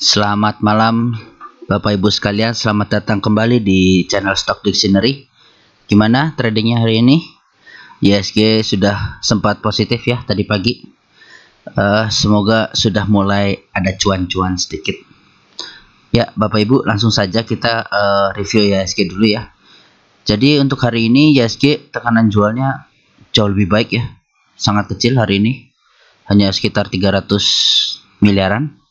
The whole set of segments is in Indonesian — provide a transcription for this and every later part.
Selamat malam Bapak Ibu sekalian, selamat datang kembali di channel Stock Dictionary. Gimana tradingnya hari ini? ISG sudah sempat positif ya tadi pagi. Semoga sudah mulai ada cuan-cuan sedikit. Ya Bapak Ibu, langsung saja kita review ISG dulu ya. Jadi untuk hari ini ISG tekanan jualnya jauh lebih baik ya. Sangat kecil hari ini, hanya sekitar 300 miliaran.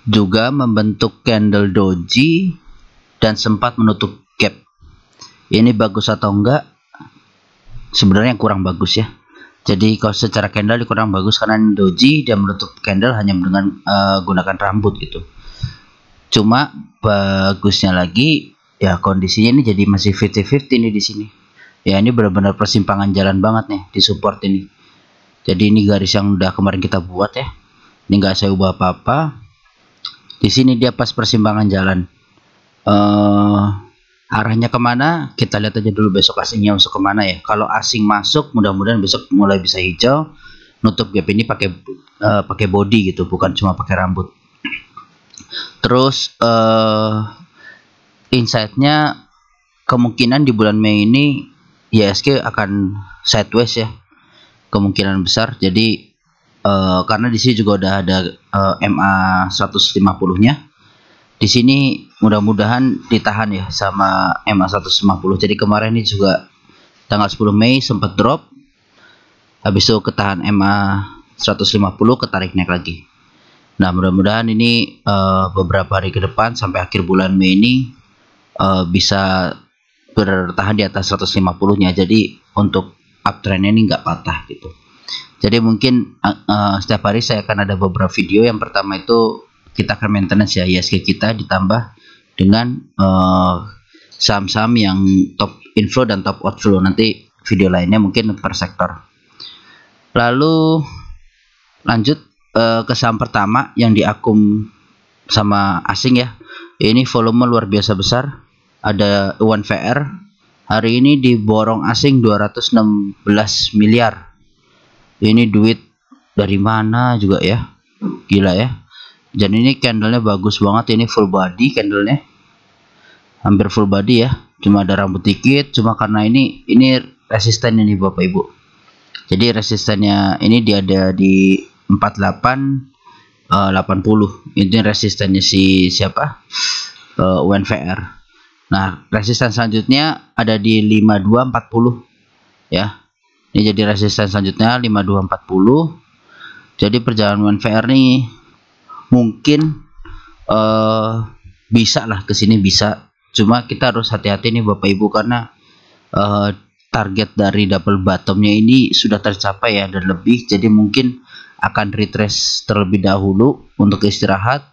Juga membentuk candle doji dan sempat menutup gap. Ini bagus atau enggak? Sebenarnya kurang bagus ya. Jadi kalau secara candle kurang bagus karena doji dia menutup candle hanya dengan gunakan rambut gitu. Cuma bagusnya lagi ya kondisinya ini jadi masih 50-50 nih di sini. Ya ini benar-benar persimpangan jalan banget nih di support ini. Jadi ini garis yang udah kemarin kita buat ya. Ini nggak saya ubah apa-apa. Di sini dia pas persimpangan jalan. Arahnya kemana? Kita lihat aja dulu besok asingnya masuk kemana ya. Kalau asing masuk, mudah-mudahan besok mulai bisa hijau. Nutup gap ini pakai body gitu, bukan cuma pakai rambut. Terus insight-nya kemungkinan di bulan Mei ini ISG akan sideways ya, kemungkinan besar. Jadi karena di sini juga udah ada MA 150-nya. Di sini mudah-mudahan ditahan ya sama MA 150. Jadi kemarin ini juga tanggal 10 Mei sempat drop. Habis itu ketahan MA 150, ketarik naik lagi. Nah, mudah-mudahan ini beberapa hari ke depan sampai akhir bulan Mei ini bisa bertahan di atas 150-nya. Jadi untuk uptrend ini nggak patah gitu. Jadi mungkin setiap hari saya akan ada beberapa video. Yang pertama itu kita akan maintenance ya ISG kita, ditambah dengan saham-saham yang top inflow dan top outflow. Nanti video lainnya mungkin per sektor. Lalu lanjut ke saham pertama yang diakum sama asing ya. Ini volume luar biasa besar. Ada UNVR hari ini diborong asing 216 miliar. Ini duit dari mana juga ya, gila ya. Dan ini candlenya bagus banget, ini full body candlenya, hampir full body ya, cuma ada rambut dikit. Cuma karena ini resistennya nih Bapak Ibu. Jadi resistennya ini dia ada di 4880. Ini resistennya si siapa, UNVR. Nah resisten selanjutnya ada di 5240 ya. Ini jadi resisten selanjutnya 5240. Jadi perjalanan UNVR nih mungkin bisa lah ke sini, bisa. Cuma kita harus hati-hati nih Bapak Ibu, karena target dari double bottomnya ini sudah tercapai ya dan lebih. Jadi mungkin akan retrace terlebih dahulu untuk istirahat.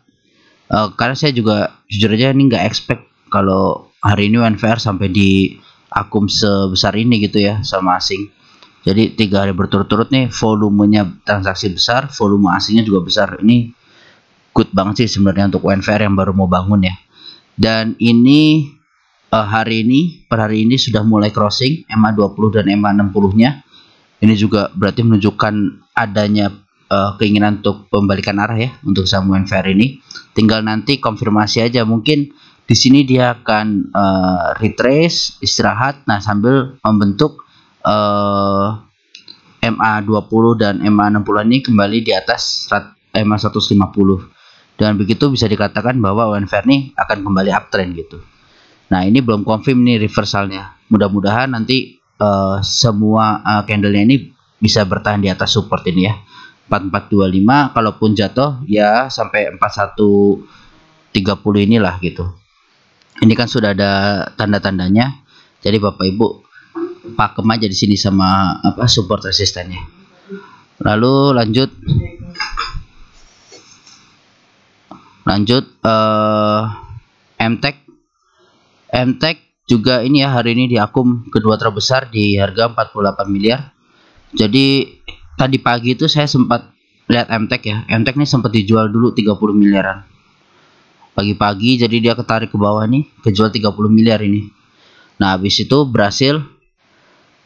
Karena saya juga jujur aja ini nggak expect kalau hari ini UNVR sampai di akum sebesar ini gitu ya sama asing. Jadi 3 hari berturut-turut nih volumenya transaksi besar, volume asingnya juga besar. Ini good banget sih sebenarnya untuk UNVR yang baru mau bangun ya. Dan ini hari ini per hari ini sudah mulai crossing MA 20 dan MA 60-nya. Ini juga berarti menunjukkan adanya keinginan untuk pembalikan arah ya untuk saham UNVR ini. Tinggal nanti konfirmasi aja, mungkin di sini dia akan retrace, istirahat, nah sambil membentuk MA 20 dan MA 60 ini kembali di atas MA 150. Dan begitu bisa dikatakan bahwa UNVR ini akan kembali uptrend gitu. Nah ini belum confirm nih reversalnya. Mudah-mudahan nanti semua candlenya ini bisa bertahan di atas support ini ya, 4425. Kalaupun jatuh ya sampai 4130 inilah gitu. Ini kan sudah ada tanda-tandanya. Jadi Bapak Ibu pakem aja di sini sama support resistennya. Lalu lanjut MTech juga ini ya, hari ini diakum kedua terbesar di harga 48 miliar. Jadi tadi pagi itu saya sempat lihat MTech ya. MTech ini sempat dijual dulu 30 miliaran pagi-pagi, jadi dia ketarik ke bawah nih, kejual 30 miliar ini. Nah habis itu berhasil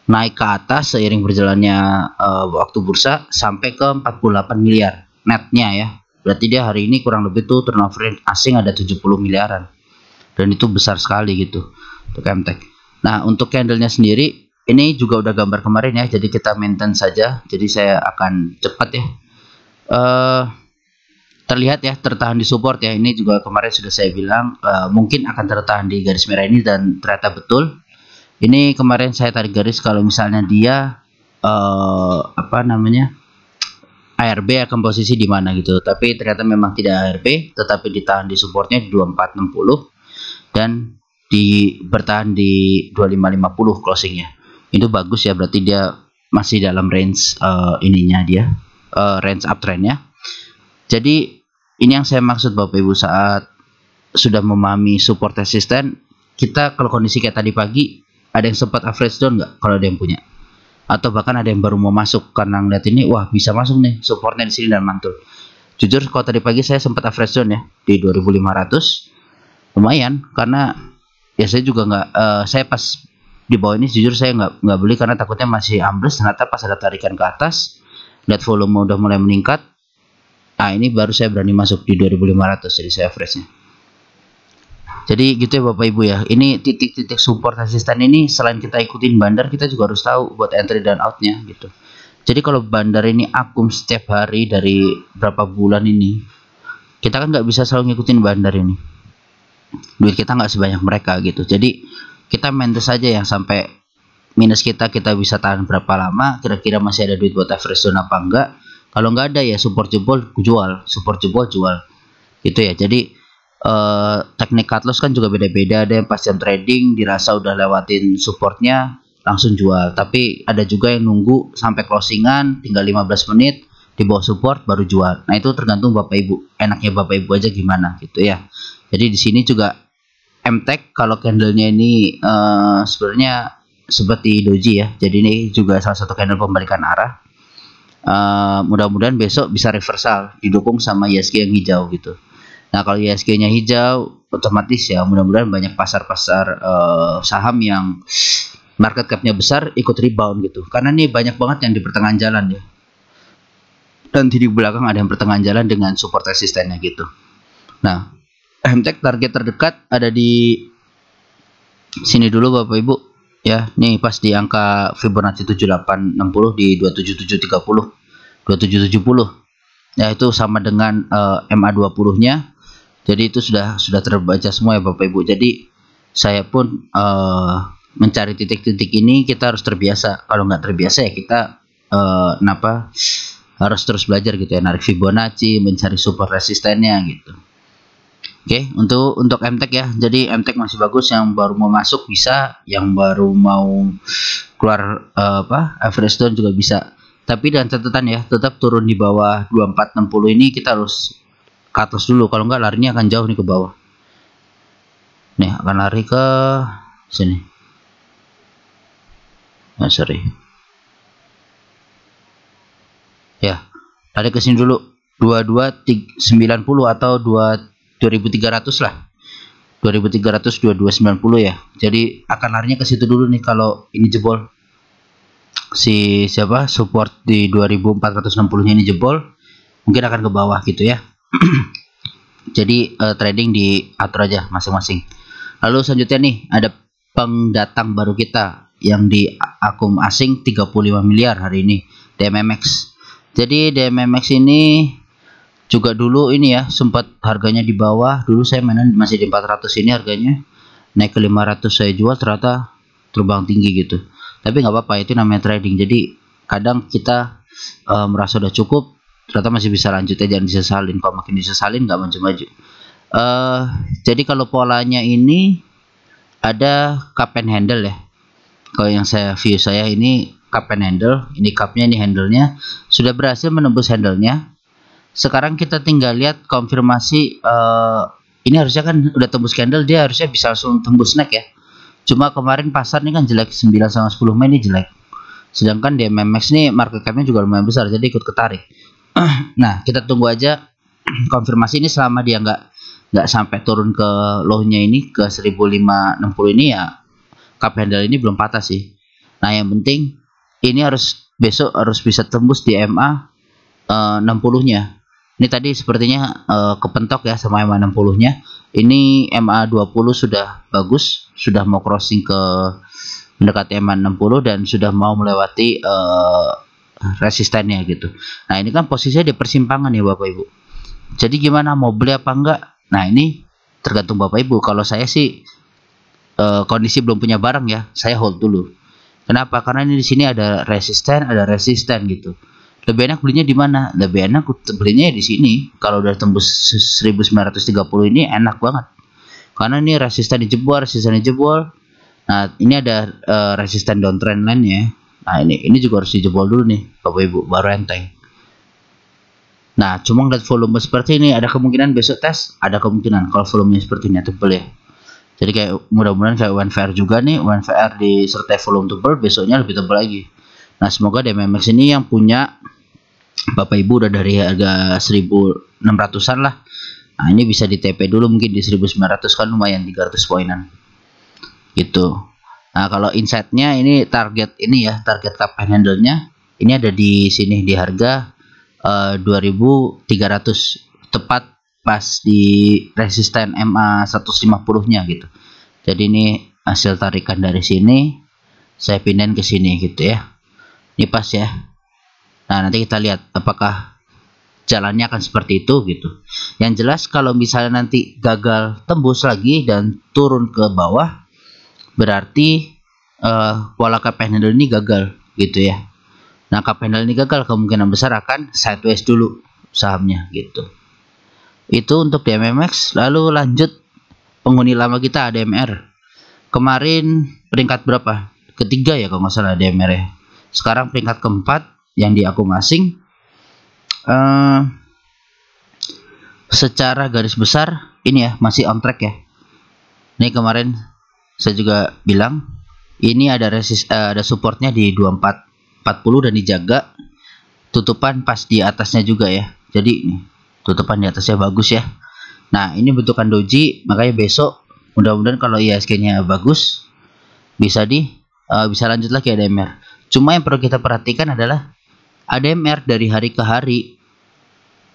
naik ke atas seiring berjalannya waktu bursa sampai ke 48 miliar netnya ya. berarti dia hari ini kurang lebih tuh turnover asing ada 70 miliaran, dan itu besar sekali gitu untuk MTech. Nah, untuk candlenya sendiri ini juga udah gambar kemarin ya, jadi kita maintain saja. Jadi saya akan cepat ya. Terlihat ya tertahan di support ya, ini juga kemarin sudah saya bilang mungkin akan tertahan di garis merah ini, dan ternyata betul. Ini kemarin saya tarik garis kalau misalnya dia apa namanya, ARB akan posisi di mana gitu, tapi ternyata memang tidak ARB, tetapi ditahan di supportnya di 2460 dan bertahan di 2550 closingnya. Itu bagus ya, berarti dia masih dalam range ininya dia range uptrendnya. Jadi ini yang saya maksud Bapak Ibu, saat sudah memahami support resisten, kita kalau kondisi kayak tadi pagi, ada yang sempat average down nggak kalau ada yang punya? Atau bahkan ada yang baru mau masuk karena ngeliat ini, wah bisa masuk nih supportnya di sini dan mantul. Jujur kalau tadi pagi saya sempat average down ya di 2500, lumayan, karena ya saya juga nggak saya pas di bawah ini jujur saya nggak beli karena takutnya masih ambles. Ternyata pas ada tarikan ke atas, lihat volume udah mulai meningkat, nah ini baru saya berani masuk di 2500, jadi saya average-nya. Jadi gitu ya Bapak Ibu ya, ini titik-titik support resisten ini selain kita ikutin bandar, kita juga harus tahu buat entry dan outnya gitu. Jadi kalau bandar ini akum setiap hari dari berapa bulan ini, kita kan nggak bisa selalu ngikutin bandar ini, duit kita nggak sebanyak mereka gitu. Jadi kita maintain saja yang sampai minus kita bisa tahan berapa lama, kira-kira masih ada duit buat average zone apa enggak. Kalau nggak ada ya support jebol jual, support jebol jual gitu ya. Jadi teknik cut loss kan juga beda-beda. Ada yang pas jam trading dirasa udah lewatin supportnya langsung jual, tapi ada juga yang nunggu sampai closingan tinggal 15 menit di bawah support baru jual. Nah itu tergantung Bapak Ibu, enaknya Bapak Ibu aja gimana gitu ya. Jadi di sini juga MTech kalau candlenya ini sebenarnya seperti doji ya, jadi ini juga salah satu candle pembalikan arah. Mudah-mudahan besok bisa reversal didukung sama ISG yang hijau gitu. Nah kalau ISG-nya hijau, otomatis ya mudah-mudahan banyak pasar-pasar saham yang market cap-nya besar ikut rebound gitu. Karena ini banyak banget yang di pertengahan jalan ya. Dan di belakang ada yang pertengahan jalan dengan support resistennya gitu. Nah, MTech target terdekat ada di sini dulu Bapak Ibu ya. Nih pas di angka Fibonacci 7860 di 27730, 2770. Ya itu sama dengan MA20-nya. Jadi itu sudah terbaca semua ya Bapak Ibu. Jadi saya pun mencari titik-titik ini kita harus terbiasa. Kalau nggak terbiasa ya kita harus terus belajar gitu ya, narik Fibonacci, mencari support resistennya gitu. Oke, untuk MTech ya. Jadi MTech masih bagus, yang baru mau masuk bisa, yang baru mau keluar average down juga bisa. Tapi dengan catatan ya, tetap turun di bawah 2460 ini kita harus ke atas dulu, kalau nggak larinya akan jauh nih ke bawah. Nih akan lari ke sini. Nah, sorry. Ya, lari ke sini dulu 2290 atau 2300 lah. 2300 2290 ya. Jadi akan larinya ke situ dulu nih kalau ini jebol. Support di 2460-nya ini jebol, mungkin akan ke bawah gitu ya. Jadi trading diatur aja masing-masing. Lalu selanjutnya nih ada pendatang baru kita yang di akum asing 35 miliar hari ini, DMMX. Jadi DMMX ini juga dulu ini ya sempat harganya di bawah, dulu saya mainan masih di 400 ini harganya, naik ke 500 saya jual, ternyata terbang tinggi gitu. Tapi nggak apa-apa, itu namanya trading. Jadi kadang kita merasa udah cukup, ternyata masih bisa lanjut aja, jangan disesalin. Kalau makin disesalin nggak maju-maju. Jadi kalau polanya ini ada cup and handle ya. Kalau yang view saya ini cup and handle, ini cupnya, ini handle-nya sudah berhasil menembus handle-nya. Sekarang kita tinggal lihat konfirmasi. Ini harusnya kan udah tembus candle, dia harusnya bisa langsung tembus neck ya. Cuma kemarin pasar ini kan jelek, 9 sama 10 Mei ini jelek. Sedangkan di MMX nih market cap-nya juga lumayan besar, jadi ikut ketarik. Nah, kita tunggu aja konfirmasi ini. Selama dia nggak sampai turun ke low-nya ini ke 1560 ini ya, cup handle ini belum patah sih. Nah, yang penting ini besok harus bisa tembus di MA 60-nya. Ini tadi sepertinya kepentok ya sama MA60-nya. Ini MA20 sudah bagus, sudah mau crossing ke mendekati MA60 dan sudah mau melewati resistennya gitu. Nah, ini kan posisinya di persimpangan ya Bapak Ibu. Jadi gimana, mau beli apa enggak? Nah, ini tergantung Bapak Ibu. Kalau saya sih kondisi belum punya barang ya, saya hold dulu. Kenapa? Karena ini di sini ada resisten gitu. Lebih enak belinya di mana? Lebih enak belinya di sini. Kalau udah tembus 1930 ini enak banget. Karena ini resisten dijebol. Nah, ini ada resisten downtrend line ya. Nah, ini juga harus dijebol dulu nih, Bapak Ibu, baru enteng. Nah, cuma ngeliat volume seperti ini, ada kemungkinan besok tes, ada kemungkinan kalau volumenya seperti ini tebel ya. Jadi kayak mudah-mudahan kayak UNVR juga nih, UNVR disertai volume tebal, besoknya lebih tebal lagi. Nah, semoga DMMX ini yang punya Bapak Ibu udah dari harga 1600-an lah. Nah, ini bisa di TP dulu mungkin di 1900 kan lumayan 300 poinan. Gitu. Nah, kalau insightnya ini target ini ya, target cup and handle-nya ini ada di sini di harga 2300, tepat pas di resisten MA 150-nya gitu. Jadi ini hasil tarikan dari sini, saya pindahin ke sini gitu ya. Ini pas ya. Nah, nanti kita lihat apakah jalannya akan seperti itu gitu. Yang jelas kalau misalnya nanti gagal tembus lagi dan turun ke bawah, berarti pola cup and handle ini gagal gitu ya. Nah, cup and handle ini gagal, kemungkinan besar akan sideways dulu sahamnya gitu. Itu untuk DMMX. Lalu lanjut penghuni lama kita ADMR. Kemarin peringkat berapa? Ketiga ya kalau nggak salah ADMR ya. Sekarang peringkat keempat yang di akun asing. Secara garis besar ini ya masih on track ya. Ini kemarin saya juga bilang ini ada ada supportnya di 2440 dan dijaga tutupan pas di atasnya juga ya. Jadi ini tutupan di atasnya bagus ya. Nah, ini bentukan doji, makanya besok mudah-mudahan kalau IHSG-nya bagus bisa lanjut lagi ADMR. Cuma yang perlu kita perhatikan adalah ADMR dari hari ke hari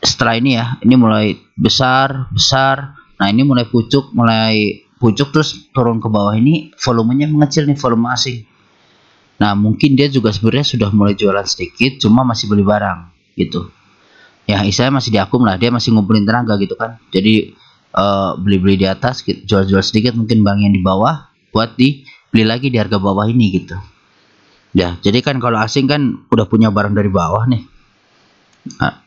setelah ini ya, ini mulai besar. Nah, ini mulai pucuk terus turun ke bawah, ini volumenya mengecil nih, volume asing. Nah, mungkin dia juga sebenarnya sudah mulai jualan sedikit, cuma masih beli barang gitu. Ya, istilahnya masih diakum lah, dia masih ngumpulin tenaga gitu kan. Jadi beli-beli di atas, jual-jual sedikit mungkin bank yang di bawah buat dibeli lagi di harga bawah ini gitu. Ya, jadi kan kalau asing kan udah punya barang dari bawah nih. Nah,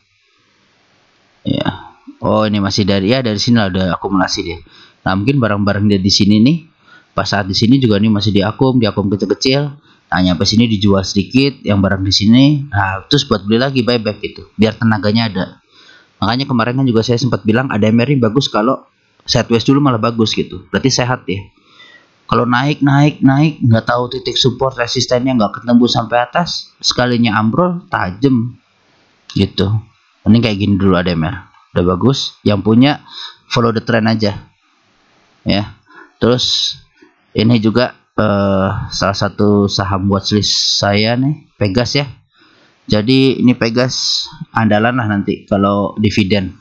ya. Oh, ini masih dari sini lah ada akumulasi dia. Nah, mungkin barang-barang dia di sini nih. Pas saat di sini juga nih masih diakum kecil-kecil. Nah, nyampe sini dijual sedikit yang barang di sini. Nah, terus buat beli lagi buyback gitu. Biar tenaganya ada. Makanya kemarin kan juga saya sempat bilang ADMR ini bagus kalau sideways dulu malah bagus gitu. Berarti sehat ya. Kalau naik nggak tahu titik support resistennya nggak ketemu sampai atas, sekalinya ambrol tajam gitu. Ini kayak gini dulu ADMR udah bagus, yang punya follow the trend aja ya. Terus ini juga salah satu saham watchlist saya nih, Pegas ya. Jadi ini Pegas andalan lah nanti kalau dividen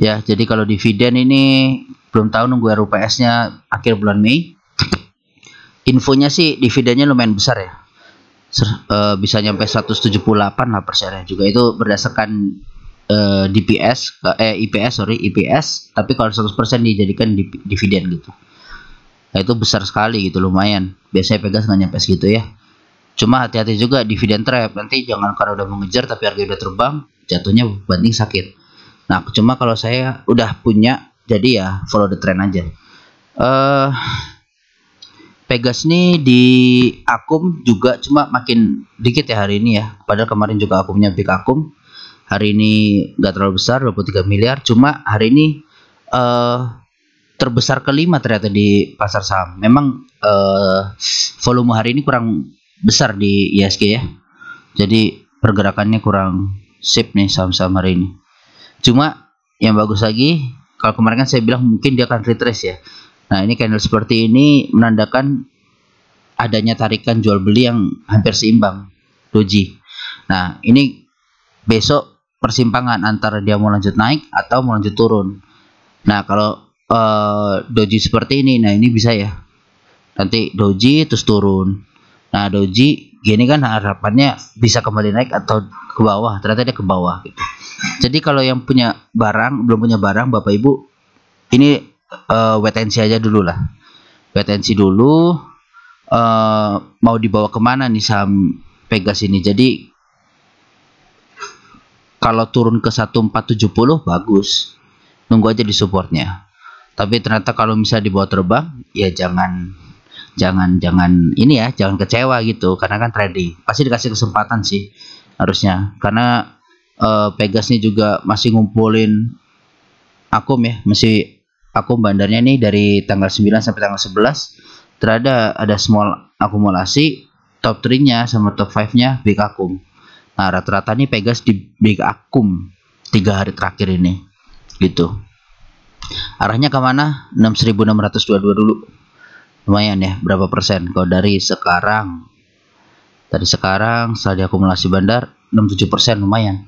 ya. Jadi kalau dividen ini belum tahu, nunggu RUPS nya akhir bulan Mei. Infonya sih dividennya lumayan besar ya, bisa nyampe 178 lah persennya juga. Itu berdasarkan IPS, tapi kalau 100% dijadikan dividen gitu. Nah, itu besar sekali gitu, lumayan. Biasanya Pegas nggak nyampe segitu ya. Cuma hati-hati juga dividen trap, nanti jangan karena udah mengejar tapi harga udah terbang, jatuhnya banding sakit. Nah, cuma kalau saya udah punya, jadi ya follow the trend aja. Pegas nih di akum juga cuma makin dikit ya hari ini ya. Padahal kemarin juga akumnya big akum. Hari ini nggak terlalu besar, 23 miliar. Cuma hari ini terbesar kelima ternyata di pasar saham. Memang volume hari ini kurang besar di IHSG ya. Jadi pergerakannya kurang sip nih saham-saham hari ini. Cuma yang bagus lagi, kalau kemarin kan saya bilang mungkin dia akan retrace ya. Nah, ini candle seperti ini menandakan adanya tarikan jual beli yang hampir seimbang doji. Nah, ini besok persimpangan antara dia mau lanjut naik atau mau lanjut turun. Nah, kalau doji seperti ini, nah ini bisa ya. Nanti doji terus turun. Nah, doji gini kan harapannya bisa kembali naik atau ke bawah. Ternyata dia ke bawah gitu. Jadi kalau yang punya barang, belum punya barang, Bapak Ibu, ini wait and see aja dulu lah. Wait and see dulu, mau dibawa kemana nih saham Pegas ini. Jadi kalau turun ke 1470 bagus, nunggu aja di supportnya. Tapi ternyata kalau misalnya dibawa terbang, ya jangan ini ya, jangan kecewa gitu, karena kan trading pasti dikasih kesempatan sih harusnya, karena Pegas nih juga masih ngumpulin akum ya, masih akum bandarnya nih dari tanggal 9 sampai tanggal 11 ada small akumulasi, top 3 nya sama top 5 nya big akum. Nah, rata-rata nih Pegas di big akum 3 hari terakhir ini gitu. Arahnya kemana? 6.622 dulu, lumayan ya, berapa persen kalau dari sekarang. Tadi sekarang setelah diakumulasi bandar 67%, lumayan.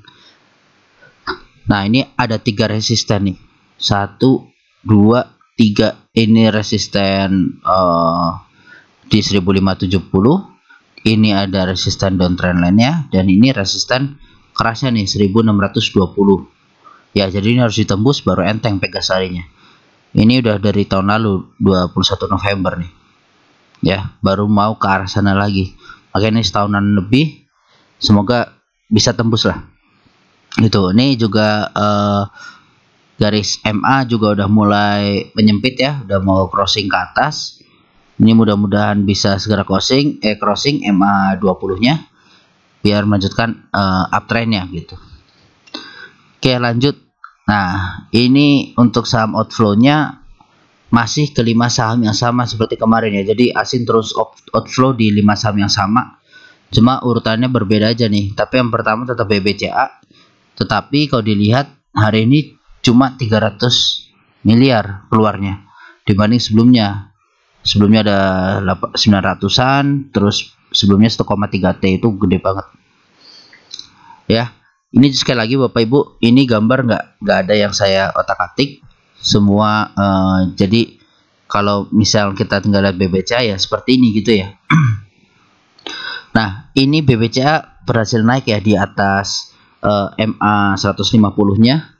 Nah, ini ada 3 resisten nih, 1, 2, 3. Ini resisten di 1570. Ini ada resisten downtrend line-nya, dan ini resisten kerasnya nih 1620. Ya, jadi ini harus ditembus baru enteng Pegas harinya. Ini udah dari tahun lalu 21 November nih. Ya, baru mau ke arah sana lagi. Makanya ini setahunan lebih. Semoga bisa tembus lah. Gitu. Ini juga garis MA juga udah mulai menyempit ya, udah mau crossing ke atas. Ini mudah-mudahan bisa segera crossing MA 20-nya biar melanjutkan uptrendnya gitu. Oke, lanjut. Nah, ini untuk saham outflow-nya masih ke 5 saham yang sama seperti kemarin ya. Jadi asin terus outflow di 5 saham yang sama. Cuma urutannya berbeda aja nih. Tapi yang pertama tetap BBCA. Tetapi kalau dilihat hari ini cuma 300 miliar keluarnya dibanding sebelumnya. Sebelumnya ada 900-an, terus sebelumnya 1,3 T, itu gede banget. Ya, ini sekali lagi Bapak Ibu, ini gambar nggak ada yang saya otak-atik semua. Jadi kalau misal kita tinggal lihat BBCA ya seperti ini gitu ya. Nah, ini BBCA berhasil naik ya di atas MA 150-nya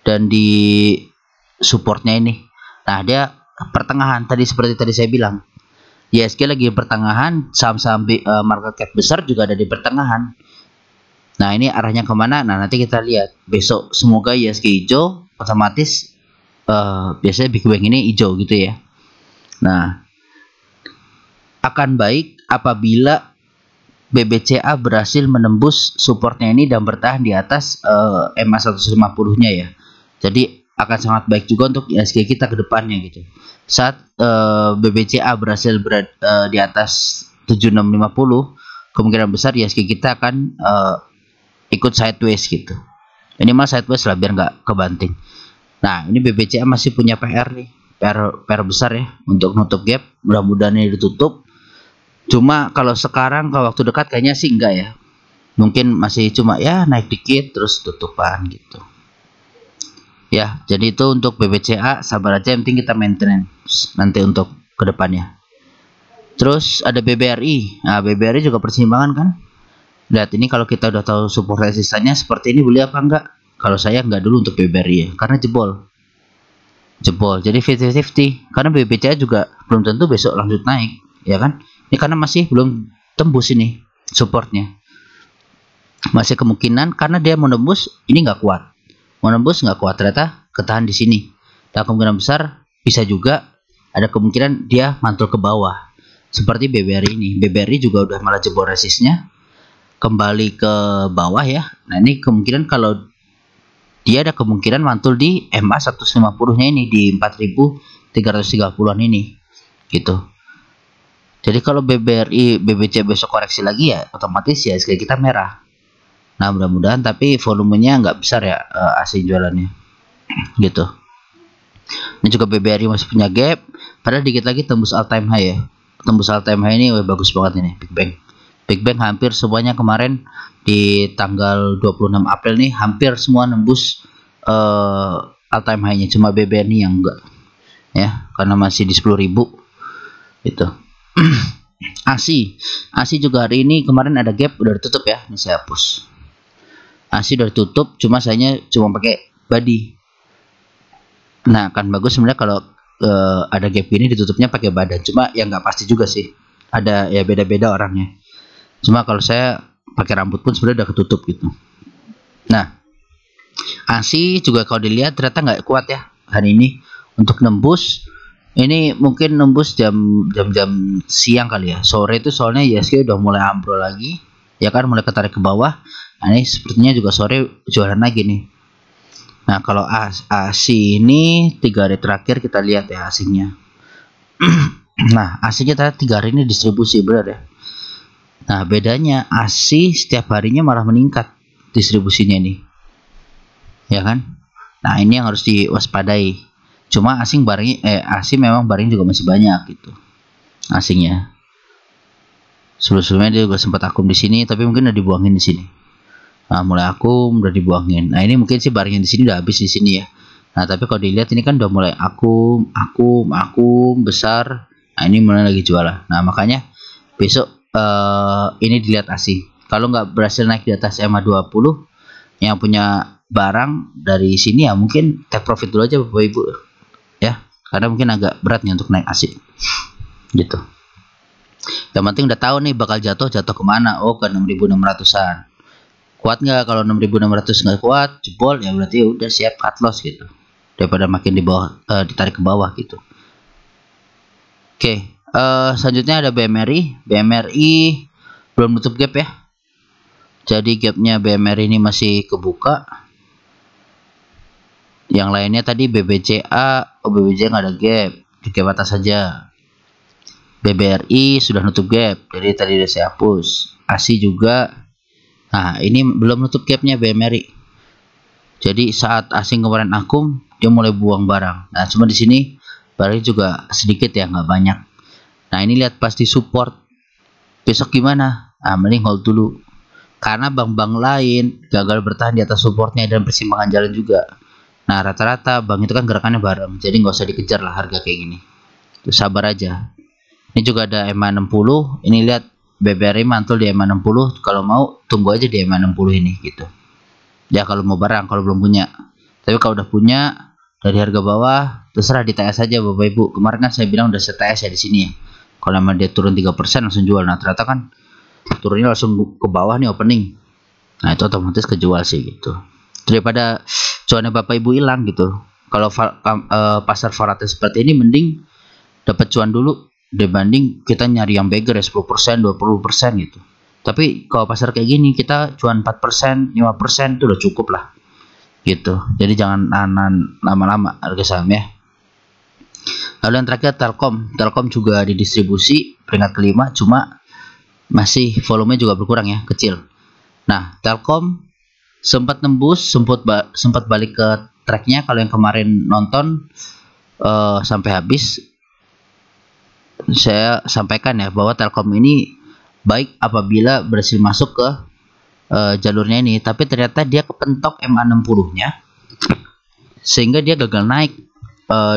dan di supportnya ini. Nah, dia pertengahan tadi, seperti tadi saya bilang, ISG lagi pertengahan, saham-saham market cap besar juga ada di pertengahan. Nah, ini arahnya kemana? Nah, nanti kita lihat besok. Semoga ISG hijau, otomatis biasanya Big Bang ini hijau gitu ya. Nah, akan baik apabila BBCA berhasil menembus supportnya ini dan bertahan di atas MA 150-nya ya. Jadi akan sangat baik juga untuk ISG kita ke depannya gitu. Saat BBCA berhasil berada di atas 7650, kemungkinan besar ISG kita akan ikut sideways gitu. Ini mah sideways lah biar nggak kebanting. Nah, ini BBCA masih punya PR nih, PR besar ya untuk nutup gap. Mudah-mudahan ini ditutup. Cuma kalau sekarang, kalau waktu dekat kayaknya sih enggak ya. Mungkin masih cuma ya naik dikit terus tutupan gitu. Ya, jadi itu untuk BBCA, sabar aja, yang penting kita maintenance nanti untuk kedepannya. Terus ada BBRI. Nah, BBRI juga persimpangan kan. Lihat ini, kalau kita udah tahu support resistannya seperti ini, beli apa enggak? Kalau saya enggak dulu untuk BBRI ya, karena jebol. Jadi 50-50. Karena BBCA juga belum tentu besok lanjut naik, ya kan? Ini karena masih belum tembus ini supportnya. Masih kemungkinan karena dia mau nembus ini nggak kuat. Mau nembus nggak kuat, ternyata ketahan di sini. Dan kemungkinan besar bisa juga ada kemungkinan dia mantul ke bawah. Seperti BBRI ini. BBRI juga udah malah jebol resistnya, kembali ke bawah ya. Nah, ini kemungkinan kalau dia ada kemungkinan mantul di MA 150-nya ini di 4.330-an ini gitu. Jadi kalau BBRI, BBC besok koreksi lagi ya otomatis ya ISG kita merah. Nah, mudah-mudahan, tapi volumenya nggak besar ya asing jualannya gitu. Ini juga BBRI masih punya gap, padahal dikit lagi tembus all time high ya. Tembus all time high ini bagus banget ini Big Bang. Big Bang hampir semuanya kemarin di tanggal 26 April nih hampir semua nembus all time high-nya, cuma BBNI yang enggak ya, karena masih di 10.000 itu. ASI juga hari ini kemarin ada gap udah ditutup ya, ini saya hapus. ASI udah ditutup, cuma sayanya cuma pakai body. Nah kan bagus sebenarnya kalau ada gap gini ditutupnya pakai badan, cuma yang nggak pasti juga sih, ada ya beda-beda orangnya. Cuma kalau saya pakai rambut pun sebenarnya udah ketutup gitu. Nah ASI juga kalau dilihat ternyata nggak kuat ya hari ini untuk nembus. Ini mungkin nembus jam siang kali ya, sore itu soalnya ISG udah mulai ambrol lagi ya kan, mulai ketarik ke bawah. Nah ini sepertinya juga sore jualan lagi nih. Nah kalau ASI ini 3 hari terakhir kita lihat ya ASI-nya. Nah ASI-nya tadi 3 hari ini distribusi benar ya. Nah bedanya ASI setiap harinya malah meningkat distribusinya nih ya kan. Nah ini yang harus diwaspadai. Cuma ASI memang barangnya juga masih banyak gitu asingnya. Sebelumnya dia juga sempat akum di sini, tapi mungkin udah dibuangin di sini. Nah mulai akum udah dibuangin. Nah ini mungkin sih barangnya di sini udah habis di sini ya. Nah tapi kalau dilihat ini kan udah mulai akum besar. Nah ini mulai lagi jualan. Nah makanya besok ini dilihat ASI. Kalau nggak berhasil naik di atas MA20, yang punya barang dari sini ya mungkin take profit dulu aja Bapak Ibu ya, karena mungkin agak berat nih untuk naik ASI gitu. Yang penting udah tahu nih bakal jatuh kemana. Oh ke 6.600an. Kuat nggak? Kalau 6.600 nggak kuat jebol ya berarti udah siap cut loss gitu, daripada makin di bawah ditarik ke bawah gitu. Oke, selanjutnya ada BMRI belum tutup gap ya, jadi gapnya BMRI ini masih kebuka. Yang lainnya tadi BBCA, BBCA nggak ada gap, di gap atas saja. BBRI sudah nutup gap, jadi tadi udah saya hapus. ASI juga. Nah ini belum nutup gapnya BMRI. Jadi saat asing kemarin akum, dia mulai buang barang. Nah cuma di sini barang juga sedikit ya, nggak banyak. Nah ini lihat pasti support. Besok gimana? Nah mending hold dulu. Karena bank-bank lain gagal bertahan di atas supportnya dan persimpangan jalan juga. Nah rata-rata bank itu kan gerakannya bareng, jadi nggak usah dikejar lah harga kayak gini. Tuh, sabar aja. Ini juga ada MA60. Ini lihat BBRI mantul di MA60. Kalau mau tunggu aja di MA60 ini gitu. Ya kalau mau barang, kalau belum punya. Tapi kalau udah punya dari harga bawah, terserah di TS aja Bapak Ibu. Kemarin kan saya bilang udah TS ya di sini ya. Kalau emang dia turun 3% langsung jual. Nah ternyata kan turunnya langsung ke bawah nih opening. Nah itu otomatis kejual sih gitu. Daripada cuannya Bapak Ibu hilang gitu. Kalau pasar volatile seperti ini mending dapat cuan dulu dibanding kita nyari yang beggar ya 10%, 20% gitu. Tapi kalau pasar kayak gini kita cuan 4%, 5% itu udah cukup lah gitu. Jadi jangan nahan lama-lama harga saham ya. Lalu yang terakhir Telkom juga didistribusi peringkat kelima, cuma masih volumenya juga berkurang ya, kecil. Nah Telkom sempat nembus, sempat balik ke tracknya. Kalau yang kemarin nonton sampai habis, saya sampaikan ya bahwa Telkom ini baik apabila berhasil masuk ke jalurnya ini, tapi ternyata dia kepentok MA60 nya sehingga dia gagal naik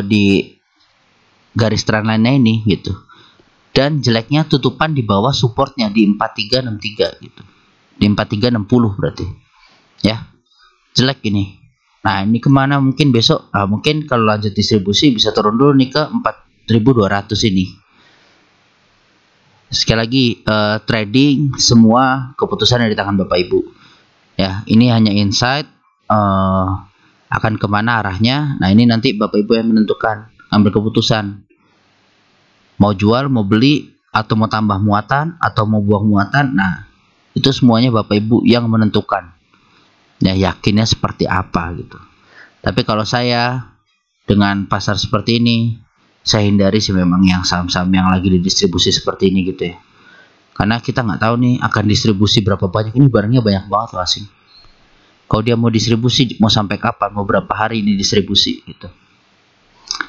di garis trendline ini gitu. Dan jeleknya tutupan di bawah supportnya di 4363 gitu, di 4360 berarti ya, jelek ini. Nah ini kemana mungkin besok? Mungkin kalau lanjut distribusi bisa turun dulu nih ke 4.200 ini. Sekali lagi trading semua keputusan ada di tangan Bapak Ibu ya. Ini hanya insight, akan kemana arahnya. Nah ini nanti Bapak Ibu yang menentukan, ambil keputusan mau jual, mau beli, atau mau tambah muatan, atau mau buang muatan. Nah itu semuanya Bapak Ibu yang menentukan ya, yakinnya seperti apa gitu. Tapi kalau saya dengan pasar seperti ini, saya hindari sih memang yang saham-saham yang lagi didistribusi seperti ini gitu ya. Karena kita nggak tahu nih akan distribusi berapa banyak. Ini barangnya banyak banget loh asing. Kalau dia mau distribusi mau sampai kapan, mau berapa hari ini distribusi gitu.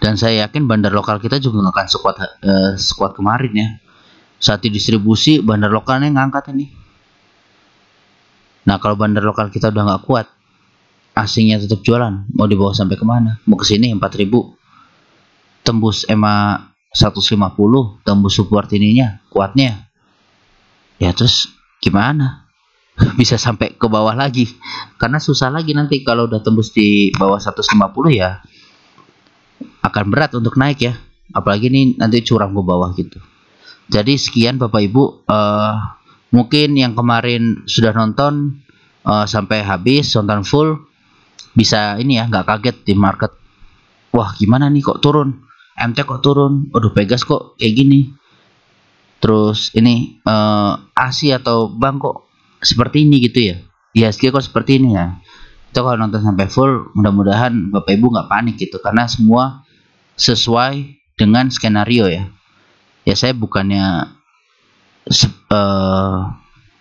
Dan saya yakin bandar lokal kita juga nggak akan sekuat kemarin ya. Saat didistribusi bandar lokalnya ngangkat ini. Nah kalau bandar lokal kita udah nggak kuat, asingnya tetap jualan, mau dibawa sampai kemana? Mau ke sini 4.000, tembus EMA 150, tembus support ininya kuatnya, ya terus gimana? Bisa sampai ke bawah lagi, karena susah lagi nanti kalau udah tembus di bawah 150 ya akan berat untuk naik ya, apalagi ini nanti curang ke bawah gitu. Jadi sekian Bapak Ibu, mungkin yang kemarin sudah nonton sampai habis, nonton full, bisa ini ya, nggak kaget di market. Wah gimana nih kok turun, MT kok turun, aduh Pegas kok kayak gini, terus ini ASI atau bank kok seperti ini gitu ya, IHSG kok seperti ini ya. Itu kalau nonton sampai full, mudah-mudahan Bapak Ibu nggak panik gitu, karena semua sesuai dengan skenario ya. Ya saya bukannya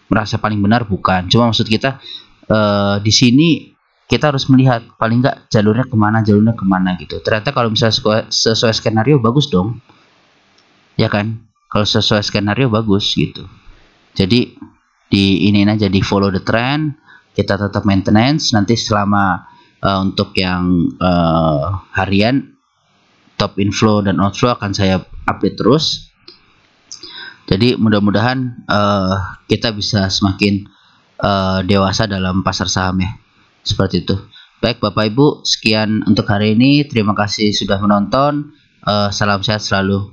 merasa paling benar, bukan, cuma maksud kita di sini kita harus melihat paling nggak jalurnya kemana gitu. Ternyata kalau misalnya sesuai skenario bagus dong, ya kan? Kalau sesuai skenario bagus gitu. Jadi di ini aja, di follow the trend, kita tetap maintenance. Nanti selama untuk yang harian top inflow dan outflow akan saya update terus. Jadi mudah-mudahan kita bisa semakin dewasa dalam pasar saham ya, seperti itu. Baik Bapak Ibu, sekian untuk hari ini. Terima kasih sudah menonton. Salam sehat selalu.